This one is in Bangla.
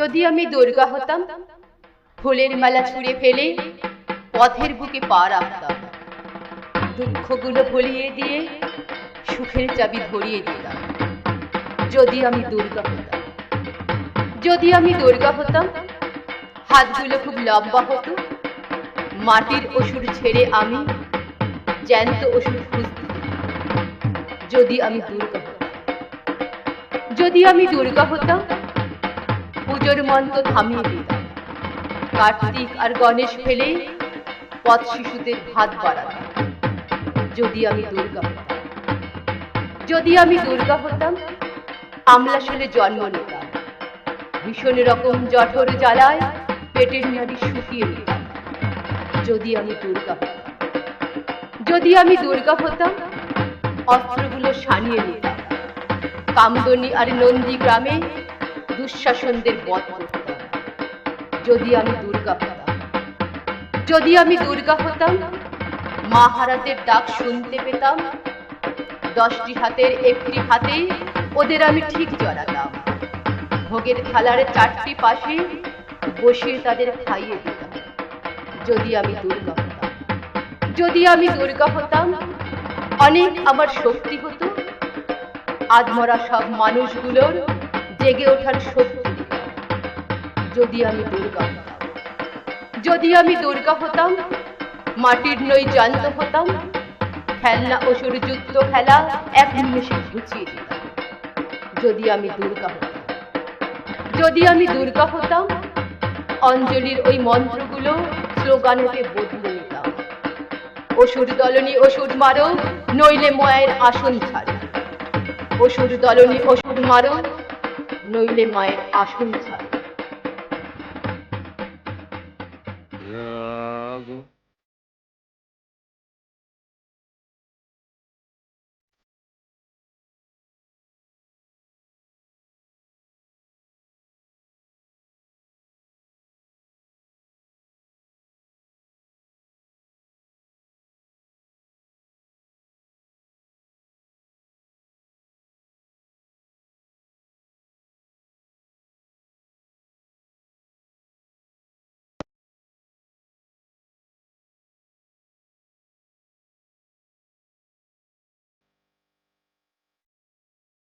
যদি আমি দুর্গা হতাম, ফুলের মালা ছুঁড়ে ফেলে পথের বুকে পা রাখতাম, দুঃখগুলো ভুলিয়ে দিয়ে সুখের চাবি ধরিয়ে দিতাম। যদি আমি দুর্গা হতাম, যদি আমি দুর্গা হতাম, হাতগুলো খুব লম্বা হতো, মাটির অসুর ছেড়ে আমি জ্যান্ত অসুর খুঁজতে। যদি আমি দুর্গা হতাম, যদি আমি দুর্গা হতাম, পুজোর মন্ত্র থামিয়ে দিতাম, কার্তিক আর গণেশ ফেলে পথ শিশুদের ভাত বাড়াতাম। যদি আমি দুর্গা হতাম, যদি আমি দুর্গা হতাম, আমলাশলে জন্ম নিতাম, ভীষণ রকম জঠর জ্বালায় পেটের নাড়ি শুকিয়ে নিতাম। যদি আমি দুর্গা হতাম, যদি আমি দুর্গা হতাম, অস্ত্রগুলো সানিয়ে নিতাম, কামদনি আর নন্দী গ্রামে দুঃশাসনদের বধ করতাম। যদি আমি দুর্গা হতাম, যদি আমি দুর্গা হতাম, মা হারাদের ডাক শুনতে পেতাম, 10টি হাতের একটি হাতে ওদের আমি ঠিক জড়াতাম, ভোগের থালার 4টি পাশে বসিয়ে তাদের খাইয়ে দিতাম। যদি আমি দুর্গা হতাম, যদি আমি দুর্গা হতাম, অনেক আমার শক্তি হতো, আধমরা সব মানুষগুলোর জেগে ওঠার শক্তি দিতাম। যদি আমি দুর্গা হতাম, যদি আমি দুর্গা হতাম, মাটির নই জান্ত হতাম, খেলনা অসুর যুদ্ধ খেলা এক নিমেষে ঘুচিয়ে দিতাম। যদি আমি দুর্গা হতাম, যদি আমি দুর্গা হতাম, অঞ্জলির ওই মন্ত্রগুলো স্লোগানকে বদলে নিতাম। অসুর দলনী অসুর মারো, নইলে মায়ের আসন ছাড়ো। অসুর দলনী অসুর মারো, নইলে মায়ের আসন ছাড়ো।